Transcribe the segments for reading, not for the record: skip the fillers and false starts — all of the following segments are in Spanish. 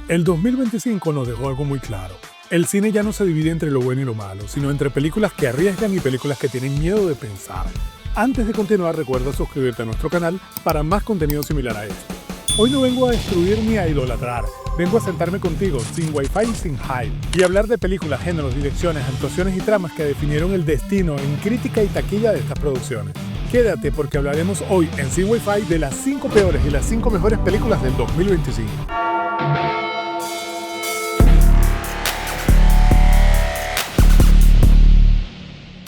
El 2025 nos dejó algo muy claro. El cine ya no se divide entre lo bueno y lo malo, sino entre películas que arriesgan y películas que tienen miedo de pensar. Antes de continuar, recuerda suscribirte a nuestro canal para más contenido similar a este. Hoy no vengo a destruir ni a idolatrar, vengo a sentarme contigo sin wifi y sin hype y hablar de películas, géneros, direcciones, actuaciones y tramas que definieron el destino en crítica y taquilla de estas producciones. Quédate porque hablaremos hoy en Sin Wi-Fi de las 5 peores y las 5 mejores películas del 2025.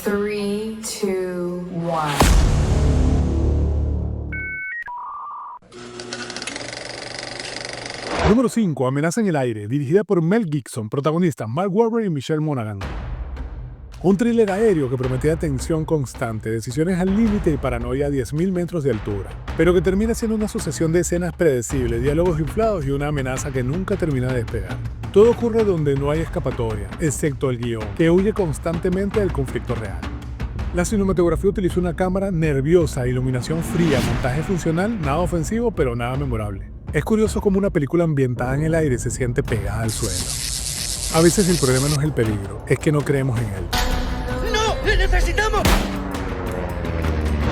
Three, two, one. Número 5. Amenaza en el aire, dirigida por Mel Gibson, protagonistas Mark Wahlberg y Michelle Monaghan. Un thriller aéreo que prometía tensión constante, decisiones al límite y paranoia a 10.000 metros de altura, pero que termina siendo una sucesión de escenas predecibles, diálogos inflados y una amenaza que nunca termina de despegar. Todo ocurre donde no hay escapatoria, excepto el guión, que huye constantemente del conflicto real. La cinematografía utiliza una cámara nerviosa, iluminación fría, montaje funcional, nada ofensivo pero nada memorable. Es curioso cómo una película ambientada en el aire se siente pegada al suelo. A veces el problema no es el peligro, es que no creemos en él. ¡No! ¡Le necesitamos!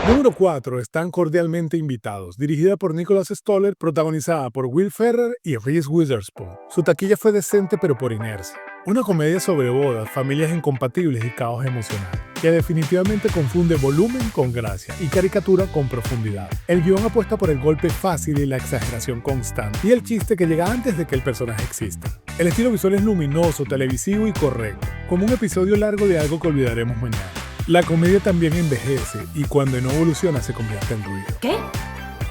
Número 4. Están cordialmente invitados, dirigida por Nicholas Stoller, protagonizada por Will Ferrell y Reese Witherspoon. Su taquilla fue decente pero por inercia. Una comedia sobre bodas, familias incompatibles y caos emocional, que definitivamente confunde volumen con gracia y caricatura con profundidad. El guión apuesta por el golpe fácil y la exageración constante, y el chiste que llega antes de que el personaje exista. El estilo visual es luminoso, televisivo y correcto, como un episodio largo de algo que olvidaremos mañana. La comedia también envejece y cuando no evoluciona se convierte en ruido. ¿Qué?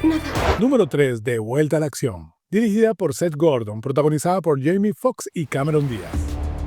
Nada. Número 3. De vuelta a la acción. Dirigida por Seth Gordon, protagonizada por Jamie Foxx y Cameron Diaz.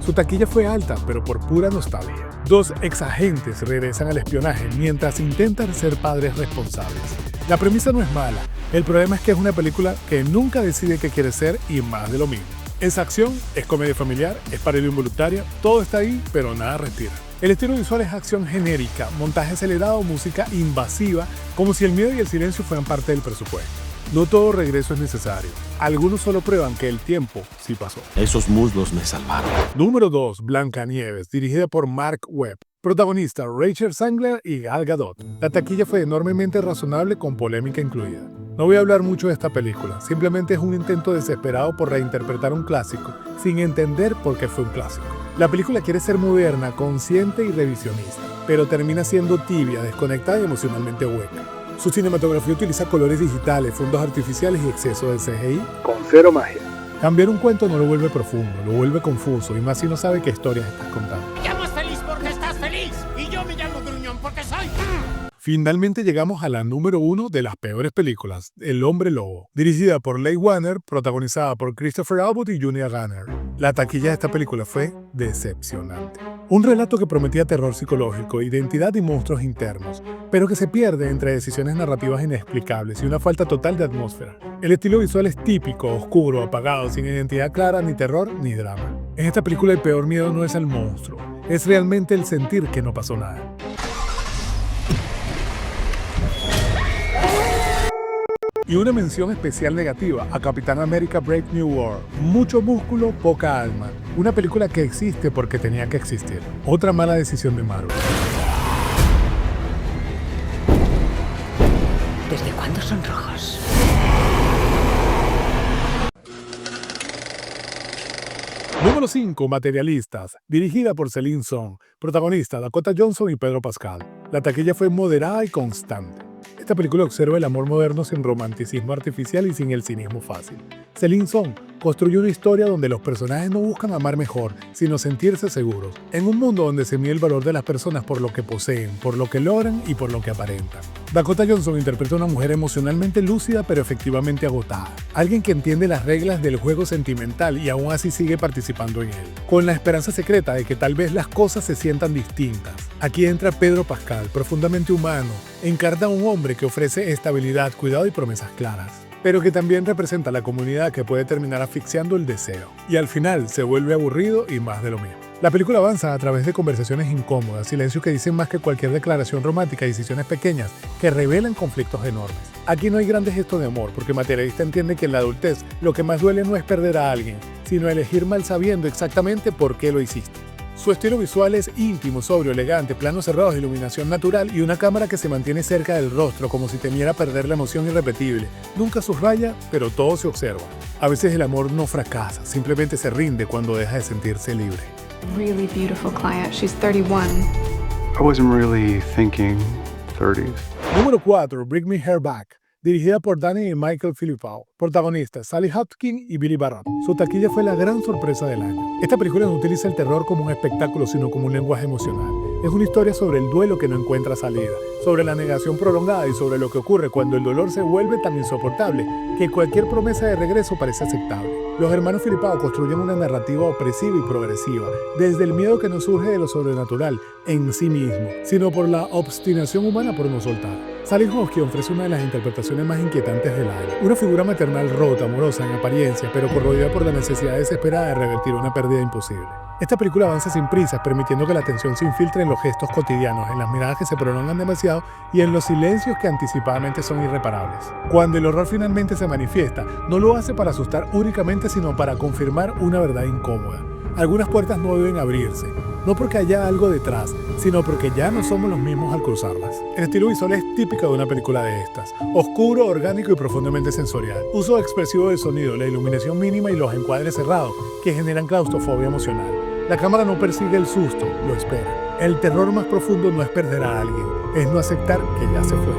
Su taquilla fue alta, pero por pura nostalgia. Dos exagentes regresan al espionaje mientras intentan ser padres responsables. La premisa no es mala, el problema es que es una película que nunca decide qué quiere ser y más de lo mismo. Es acción, es comedia familiar, es parodia involuntaria, todo está ahí, pero nada respira. El estilo visual es acción genérica, montaje acelerado, música invasiva, como si el miedo y el silencio fueran parte del presupuesto. No todo regreso es necesario. Algunos solo prueban que el tiempo sí pasó. Esos muslos me salvaron. Número 2. Blancanieves, dirigida por Mark Webb. Protagonista Rachel Zegler y Gal Gadot. La taquilla fue enormemente razonable con polémica incluida. No voy a hablar mucho de esta película, simplemente es un intento desesperado por reinterpretar un clásico, sin entender por qué fue un clásico. La película quiere ser moderna, consciente y revisionista, pero termina siendo tibia, desconectada y emocionalmente hueca. Su cinematografía utiliza colores digitales, fondos artificiales y exceso de CGI, con cero magia. Cambiar un cuento no lo vuelve profundo, lo vuelve confuso, y más si no sabe qué historias estás contando. Te llamas feliz porque estás feliz. Y yo me llamo Gruñón porque soy... Finalmente llegamos a la número 1 de las peores películas, El Hombre Lobo, dirigida por Leigh Whannell, protagonizada por Christopher Abbott y Julia Garner. La taquilla de esta película fue decepcionante. Un relato que prometía terror psicológico, identidad y monstruos internos, pero que se pierde entre decisiones narrativas inexplicables y una falta total de atmósfera. El estilo visual es típico, oscuro, apagado, sin identidad clara, ni terror ni drama. En esta película el peor miedo no es el monstruo, es realmente el sentir que no pasó nada. Y una mención especial negativa a Capitán América Brave New World. Mucho músculo, poca alma. Una película que existe porque tenía que existir. Otra mala decisión de Marvel. ¿Desde cuándo son rojos? Número 5. Materialistas. Dirigida por Celine Song. Protagonista Dakota Johnson y Pedro Pascal. La taquilla fue moderada y constante. Esta película observa el amor moderno sin romanticismo artificial y sin el cinismo fácil. Celine Song construye una historia donde los personajes no buscan amar mejor, sino sentirse seguros, en un mundo donde se mide el valor de las personas por lo que poseen, por lo que logran y por lo que aparentan. Dakota Johnson interpreta a una mujer emocionalmente lúcida pero efectivamente agotada, alguien que entiende las reglas del juego sentimental y aún así sigue participando en él, con la esperanza secreta de que tal vez las cosas se sientan distintas. Aquí entra Pedro Pascal, profundamente humano, encarna a un hombre que ofrece estabilidad, cuidado y promesas claras, pero que también representa a la comunidad que puede terminar asfixiando el deseo, y al final se vuelve aburrido y más de lo mismo. La película avanza a través de conversaciones incómodas, silencios que dicen más que cualquier declaración romántica y decisiones pequeñas que revelan conflictos enormes. Aquí no hay grandes gestos de amor, porque Materialista entiende que en la adultez lo que más duele no es perder a alguien, sino elegir mal sabiendo exactamente por qué lo hiciste. Su estilo visual es íntimo, sobrio, elegante, planos cerrados, iluminación natural y una cámara que se mantiene cerca del rostro como si temiera perder la emoción irrepetible. Nunca subraya, pero todo se observa. A veces el amor no fracasa, simplemente se rinde cuando deja de sentirse libre. Really beautiful client. She's 31. I wasn't really thinking 30s. Número 4. Bring Me Her Back. Dirigida por Danny y Michael Philippou. Protagonistas, Sally Hopkins y Billy Barron. Su taquilla fue la gran sorpresa del año. Esta película no utiliza el terror como un espectáculo, sino como un lenguaje emocional. Es una historia sobre el duelo que no encuentra salida, sobre la negación prolongada y sobre lo que ocurre cuando el dolor se vuelve tan insoportable que cualquier promesa de regreso parece aceptable. Los hermanos Philippou construyen una narrativa opresiva y progresiva, desde el miedo que no surge de lo sobrenatural en sí mismo, sino por la obstinación humana por no soltar. Sally Hopkins ofrece una de las interpretaciones más inquietantes del año. Una figura maternal rota, amorosa en apariencia, pero corroída por la necesidad desesperada de revertir una pérdida imposible. Esta película avanza sin prisas, permitiendo que la atención se infiltre en los gestos cotidianos, en las miradas que se prolongan demasiado y en los silencios que anticipadamente son irreparables. Cuando el horror finalmente se manifiesta, no lo hace para asustar únicamente, sino para confirmar una verdad incómoda. Algunas puertas no deben abrirse, no porque haya algo detrás, sino porque ya no somos los mismos al cruzarlas. El estilo visual es típico de una película de estas: oscuro, orgánico y profundamente sensorial. Uso expresivo del sonido, la iluminación mínima y los encuadres cerrados, que generan claustrofobia emocional. La cámara no persigue el susto, lo espera. El terror más profundo no es perder a alguien, es no aceptar que ya se fue.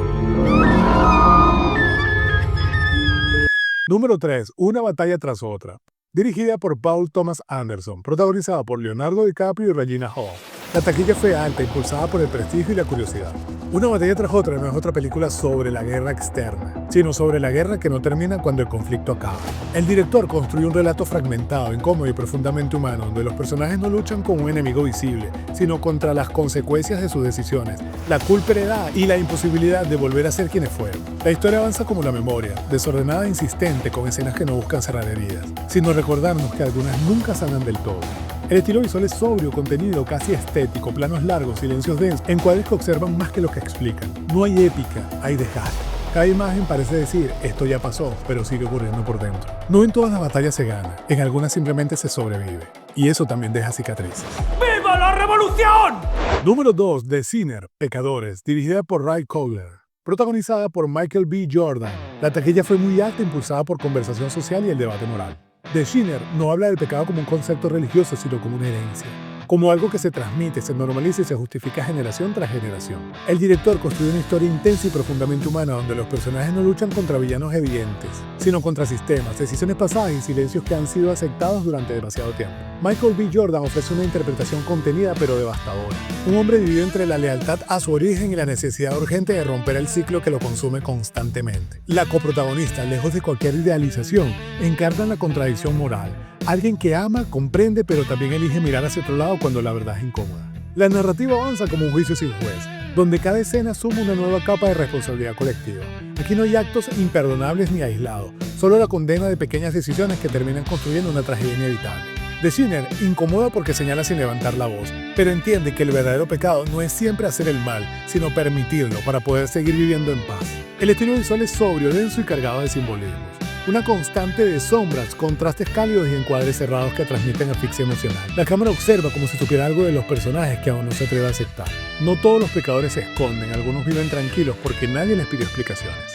Número 3. Una batalla tras otra. Dirigida por Paul Thomas Anderson, protagonizada por Leonardo DiCaprio y Regina Hall. La taquilla fue alta, impulsada por el prestigio y la curiosidad. Una batalla tras otra no es otra película sobre la guerra externa, sino sobre la guerra que no termina cuando el conflicto acaba. El director construye un relato fragmentado, incómodo y profundamente humano, donde los personajes no luchan con un enemigo visible, sino contra las consecuencias de sus decisiones, la culpa heredada y la imposibilidad de volver a ser quienes fueron. La historia avanza como la memoria, desordenada e insistente, con escenas que no buscan cerrar heridas, sino recordarnos que algunas nunca sanan del todo. El estilo visual es sobrio, contenido, casi estético, planos largos, silencios densos, encuadres que observan más que lo que explican. No hay épica, hay desgaste. Cada imagen parece decir, esto ya pasó, pero sigue ocurriendo por dentro. No en todas las batallas se gana, en algunas simplemente se sobrevive. Y eso también deja cicatrices. ¡Viva la revolución! Número 2. The Sinner, Pecadores, dirigida por Ray Coogler. Protagonizada por Michael B. Jordan. La taquilla fue muy alta, impulsada por conversación social y el debate moral. The Sinner no habla del pecado como un concepto religioso, sino como una herencia. Como algo que se transmite, se normaliza y se justifica generación tras generación. El director construye una historia intensa y profundamente humana, donde los personajes no luchan contra villanos evidentes, sino contra sistemas, decisiones pasadas y silencios que han sido aceptados durante demasiado tiempo. Michael B. Jordan ofrece una interpretación contenida pero devastadora. Un hombre dividido entre la lealtad a su origen y la necesidad urgente de romper el ciclo que lo consume constantemente. La coprotagonista, lejos de cualquier idealización, encarna la contradicción moral. Alguien que ama, comprende, pero también elige mirar hacia otro lado cuando la verdad es incómoda. La narrativa avanza como un juicio sin juez, donde cada escena suma una nueva capa de responsabilidad colectiva. Aquí no hay actos imperdonables ni aislados, solo la condena de pequeñas decisiones que terminan construyendo una tragedia inevitable. The Sinner incomoda porque señala sin levantar la voz, pero entiende que el verdadero pecado no es siempre hacer el mal, sino permitirlo para poder seguir viviendo en paz. El estilo visual es sobrio, denso y cargado de simbolismos. Una constante de sombras, contrastes cálidos y encuadres cerrados que transmiten asfixia emocional. La cámara observa como si supiera algo de los personajes que aún no se atreve a aceptar. No todos los pecadores se esconden, algunos viven tranquilos porque nadie les pidió explicaciones.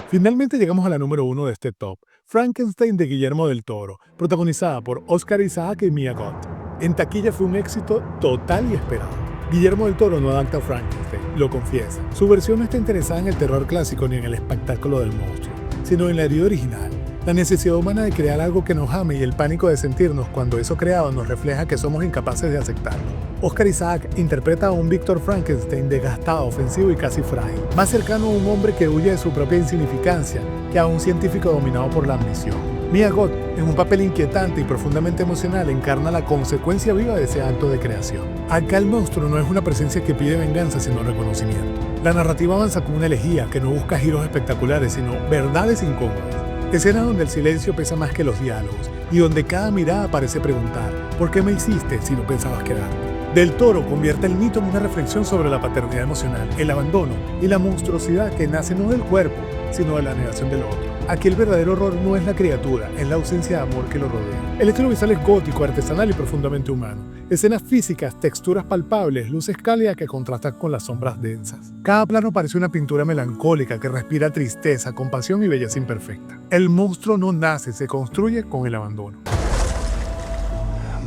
Finalmente llegamos a la número 1 de este top, Frankenstein de Guillermo del Toro, protagonizada por Oscar Isaac y Mia Goth. En taquilla fue un éxito total y esperado. Guillermo del Toro no adapta a Frankenstein, lo confiesa. Su versión no está interesada en el terror clásico ni en el espectáculo del monstruo, sino en la herida original, la necesidad humana de crear algo que nos ame y el pánico de sentirnos cuando eso creado nos refleja que somos incapaces de aceptarlo. Oscar Isaac interpreta a un Víctor Frankenstein desgastado, ofensivo y casi frágil, más cercano a un hombre que huye de su propia insignificancia que a un científico dominado por la ambición. Mia Goth, en un papel inquietante y profundamente emocional, encarna la consecuencia viva de ese acto de creación. Acá el monstruo no es una presencia que pide venganza, sino reconocimiento. La narrativa avanza como una elegía que no busca giros espectaculares, sino verdades incómodas. Escenas donde el silencio pesa más que los diálogos y donde cada mirada parece preguntar ¿por qué me hiciste si no pensabas quedarte? Del Toro convierte el mito en una reflexión sobre la paternidad emocional, el abandono y la monstruosidad que nace no del cuerpo, sino de la negación del otro. Aquí el verdadero horror no es la criatura, es la ausencia de amor que lo rodea. El estilo visual es gótico, artesanal y profundamente humano. Escenas físicas, texturas palpables, luces cálidas que contrastan con las sombras densas. Cada plano parece una pintura melancólica que respira tristeza, compasión y belleza imperfecta. El monstruo no nace, se construye con el abandono.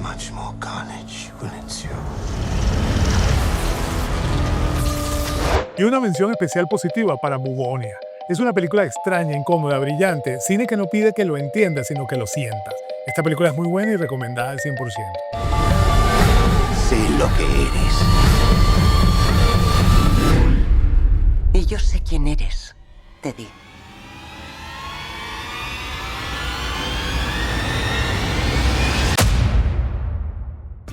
Much more carnage will ensue. Y una mención especial positiva para Bugonia. Es una película extraña, incómoda, brillante, cine que no pide que lo entiendas, sino que lo sientas. Esta película es muy buena y recomendada al 100%. Sé lo que eres. Y yo sé quién eres, Teddy.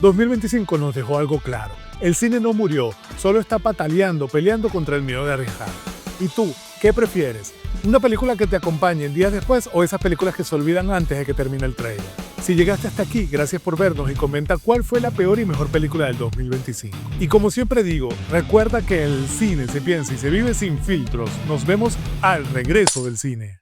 ...2025 nos dejó algo claro. El cine no murió, solo está pataleando, peleando contra el miedo de arriesgar. ¿Y tú, qué prefieres? ¿Una película que te acompañe días después o esas películas que se olvidan antes de que termine el trailer? Si llegaste hasta aquí, gracias por vernos y comenta cuál fue la peor y mejor película del 2025. Y como siempre digo, recuerda que el cine se piensa y se vive sin filtros. Nos vemos al regreso del cine.